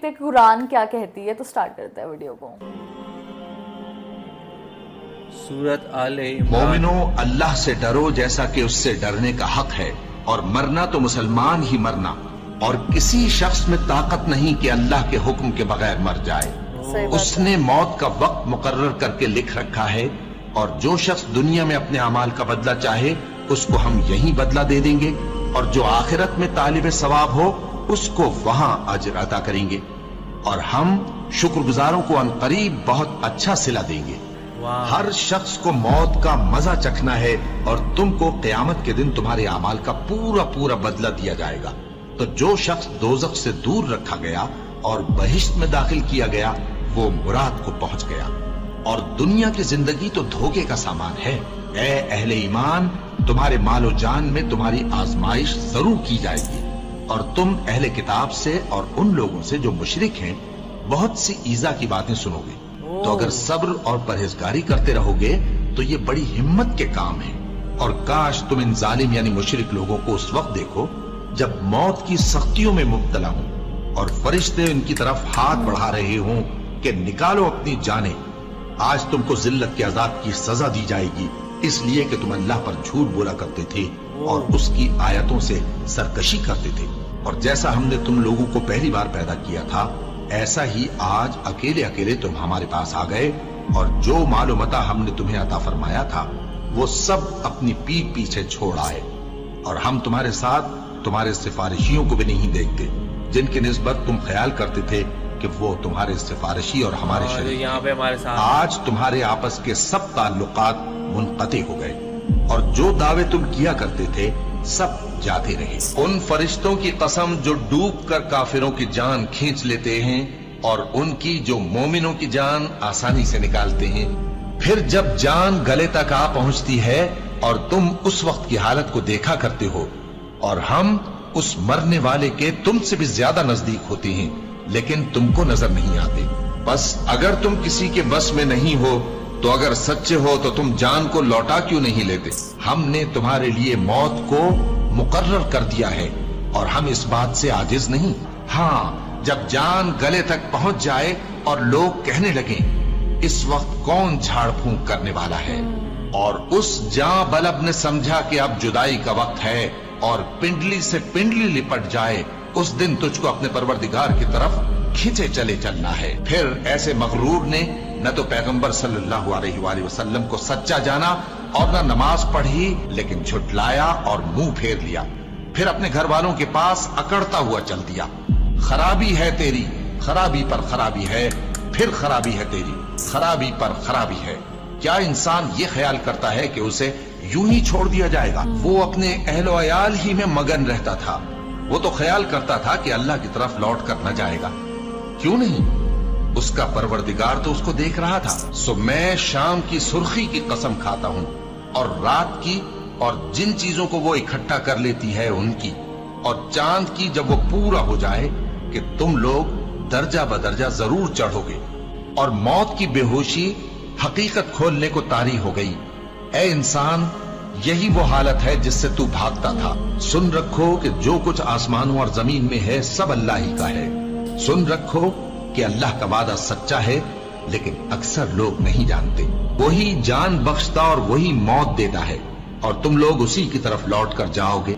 دیکھتے ہیں قرآن کیا کہتی ہے. تو سٹارٹ کرتے ہیں ویڈیو کو. سورۃ آل عمران. مومنو اللہ سے ڈرو جیسا کہ اس سے ڈرنے کا حق ہے, اور مرنا تو مسلمان ہی مرنا, اور کسی شخص میں طاقت نہیں کہ اللہ کے حکم کے بغیر مر جائے. اس نے موت کا وقت مقرر کر کے لکھ رکھا ہے, اور جو شخص دنیا میں اپنے اعمال کا بدلہ چاہے اس کو ہم یہیں بدلہ دے دیں گے, اور جو آخرت میں طالب ثواب ہو اس کو وہاں اجر عطا کریں گے, اور ہم شکر گزاروں کو عنقریب بہت اچھا صلہ دیں گے. ہر شخص کو موت کا مزہ چکھنا ہے, اور تم کو قیامت کے دن تمہارے اعمال کا پورا پورا بدلہ دیا جائے گا. تو جو شخص دوزخ سے دور رکھا گیا اور بہشت میں داخل کیا گیا وہ مراد کو پہنچ گیا. اور دنیا کی زندگی تو دھوکے کا سامان ہے. اے اہل ایمان, تمہارے مال و جان میں تمہاری آزمائش ضرور کی جائے گی, اور تم اہل کتاب سے اور ان لوگوں سے جو مشرک ہیں بہت سی ایذا کی باتیں سنو گے. تو اگر صبر اور پرہیزگاری کرتے رہو گے تو یہ بڑی ہمت کے کام ہیں. اور کاش تم ان ظالم یعنی مشرک لوگوں کو اس وقت دیکھو جب موت کی سختیوں میں مبتلا ہوں, اور فرشتے ان کی طرف ہاتھ بڑھا رہے ہوں کہ نکالو اپنی جانیں. آج تم کو ذلت کے عذاب کی سزا دی جائے گی, اس لیے کہ تم اللہ پر جھوٹ بولا کرتے تھے اور اس کی آیتوں سے سرکشی کرتے تھے. اور جیسا ہم نے تم لوگوں کو پہلی بار پیدا کیا تھا ایسا ہی آج اکیلے اکیلے تم ہمارے پاس آ گئے, اور جو مال و متاع ہم نے تمہیں عطا فرمایا تھا وہ سب اپنی پیٹھ پیچھے چھوڑ آئے. اور ہم تمہارے ساتھ تمہارے سفارشیوں کو بھی نہیں دیکھتے جن کی نسبت تم خیال کرتے تھے کہ وہ تمہارے سفارشی اور ہمارے شریک. یہاں پہ ہمارے ساتھ آج تمہارے آپس کے سب تعلقات منقطع ہو گئے, اور جو دعوے تم کیا کرتے تھے سب جاتے رہے. ان فرشتوں کی قسم جو ڈوب کر کافروں کی جان کھینچ لیتے ہیں, اور ان کی جو مومنوں کی جان آسانی سے نکالتے ہیں. پھر جب جان گلے تک آ پہنچتی ہے اور تم اس وقت کی حالت کو دیکھا کرتے ہو, اور ہم اس مرنے والے کے تم سے بھی زیادہ نزدیک ہوتے ہیں لیکن تم کو نظر نہیں آتے. بس اگر تم کسی کے بس میں نہیں ہو تو اگر سچے ہو تو تم جان کو لوٹا کیوں نہیں لیتے؟ ہم نے تمہارے لیے موت کو مقرر کر دیا ہے, اور ہم اس بات سے عاجز نہیں. ہاں, جب جان گلے تک پہنچ جائے اور لوگ کہنے لگیں اس وقت کون جھاڑ پھونک کرنے والا ہے, اور اس جاں بلب نے سمجھا کہ اب جدائی کا وقت ہے اور پنڈلی سے پنڈلی لپٹ جائے, اس دن تجھ کو اپنے پروردگار کی طرف کھینچے چلے چلنا ہے. پھر ایسے مغرور نے نہ تو پیغمبر صلی اللہ علیہ وآلہ وسلم کو سچا جانا اور نہ نماز پڑھی, لیکن جھٹلایا اور منہ پھیر لیا. پھر اپنے گھر والوں کے پاس اکڑتا ہوا چل دیا. خرابی ہے تیری, خرابی پر خرابی ہے, پھر خرابی ہے تیری, خرابی پر خرابی ہے. کیا انسان یہ خیال کرتا ہے کہ اسے یوں ہی چھوڑ دیا جائے گا؟ وہ اپنے اہل و عیال ہی میں مگن رہتا تھا. وہ تو خیال کرتا تھا کہ اللہ کی طرف لوٹ کر نہ جائے گا. کیوں نہیں, اس کا پروردگار تو اس کو دیکھ رہا تھا. سو میں شام کی سرخی کی قسم کھاتا ہوں, اور رات کی, اور جن چیزوں کو وہ اکٹھا کر لیتی ہے ان کی, اور چاند کی جب وہ پورا ہو جائے کہ تم لوگ درجہ بدرجہ ضرور چڑھو گے. اور موت کی بے ہوشی حقیقت کھولنے کو طاری ہو گئی. اے انسان, یہی وہ حالت ہے جس سے تو بھاگتا تھا. سن رکھو کہ جو کچھ آسمانوں اور زمین میں ہے سب اللہ ہی کا ہے. سن رکھو کہ اللہ کا وعدہ سچا ہے, لیکن اکثر لوگ نہیں جانتے. وہی جان بخشتا اور وہی موت دیتا ہے, اور تم لوگ اسی کی طرف لوٹ کر جاؤ گے.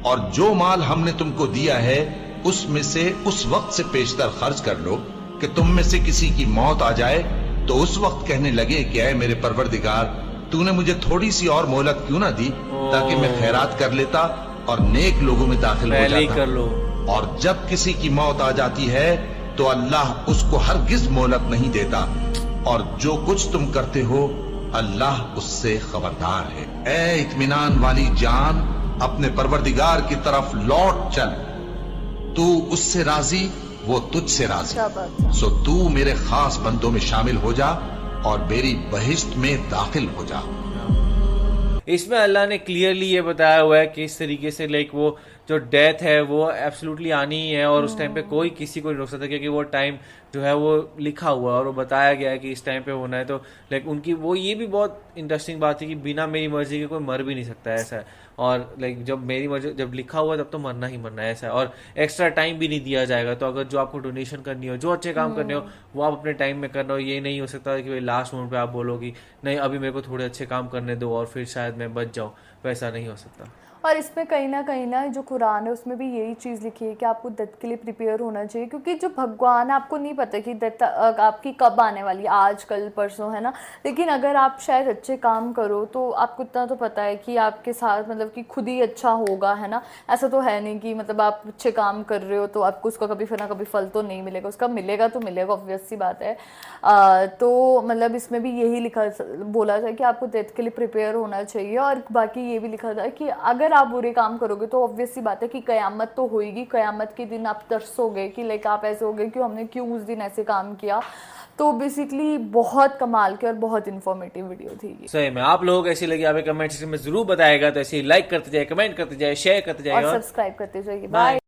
اور جو مال ہم نے تم کو دیا ہے اس میں سے اس وقت سے پیشتر خرچ کر لو کہ تم میں سے کسی کی موت آ جائے تو اس وقت کہنے لگے کہ اے میرے پروردگار, تو نے مجھے تھوڑی سی اور مہلت کیوں نہ دی تاکہ میں خیرات کر لیتا اور نیک لوگوں میں داخل ہو جاتا. اور جب کسی کی موت آ جاتی ہے تو اللہ اس کو ہرگز مہلت نہیں دیتا, اور جو کچھ تم کرتے ہو اللہ اس سے خبردار ہے. اے اطمینان والی جان, اپنے پروردگار کی طرف لوٹ چل. تو اس سے راضی, وہ تجھ سے راضی. سو تو میرے خاص بندوں میں شامل ہو جا اور میری بہشت میں داخل ہو جا. اس میں اللہ نے کلیئرلی یہ بتایا ہوا ہے کہ اس طریقے سے لائک وہ جو ڈیتھ ہے وہ ایبسلیوٹلی آنی ہی ہے, اور اس ٹائم پہ کوئی کسی کو نہیں روک سکتا, کیونکہ وہ ٹائم جو ہے وہ لکھا ہوا ہے اور وہ بتایا گیا ہے کہ اس ٹائم پہ ہونا ہے. تو لائک ان کی وہ یہ بھی بہت انٹرسٹنگ بات تھی کہ بنا میری مرضی کے کوئی مر بھی نہیں سکتا ہے, ایسا ہے. اور لائک جب میری مرضی جب لکھا ہوا ہے تب تو مرنا ہی مرنا ہے, ایسا ہے. اور ایکسٹرا ٹائم بھی نہیں دیا جائے گا. تو اگر جو آپ کو ڈونیشن کرنی ہو, جو اچھے کام کرنے ہو, وہ آپ اپنے ٹائم میں کرنا ہو. یہ نہیں ہو سکتا کہ لاسٹ مومنٹ پہ آپ بولو گی نہیں ابھی میرے کو تھوڑے اچھے کام کرنے دو اور پھر شاید میں بچ جاؤں, ویسا نہیں ہو سکتا. اور اس میں کہیں نہ جو قرآن ہے اس میں بھی یہی چیز لکھی ہے کہ آپ کو ڈیتھ کے لیے پریپیئر ہونا چاہیے, کیونکہ جو بھگوان ہے آپ کو نہیں پتہ کہ ڈیتھ آپ کی کب آنے والی ہے, آج کل پرسوں, ہے نا. لیکن اگر آپ شاید اچھے کام کرو تو آپ کو اتنا تو پتہ ہے کہ آپ کے ساتھ مطلب کہ خود ہی اچھا ہوگا, ہے نا. ایسا تو ہے نہیں کہ مطلب آپ اچھے کام کر رہے ہو تو آپ کو اس کا کبھی پھر نہ کبھی پھل تو نہیں ملے گا, اس کا ملے گا تو ملے گا, obvious سی بات ہے. تو مطلب اس میں بھی یہی لکھا بولا تھا کہ آپ کو ڈیتھ کے لیے پریپیئر ہونا چاہیے. اور باقی یہ بھی لکھا تھا کہ اگر آپ برے کام کرو گے تو obvious سی بات ہے کہ قیامت تو ہوئے گی, قیامت کے دن آپ ترسو گے کہ لائک آپ ایسے ہو گئے کہ ہم نے کیوں اس دن ایسے کام کیا. تو بیسکلی بہت کمال کی اور بہت انفارمیٹیو ویڈیو تھی. صحیح میں آپ لوگوں کو ایسی لگی آپ کمنٹ سیکشن میں ضرور بتائے گا. تو ایسے لائک کرتے جائے, کمنٹ کرتے جائے, شیئر کرتے جائے اور سبسکرائب کرتے جائیے. بائے.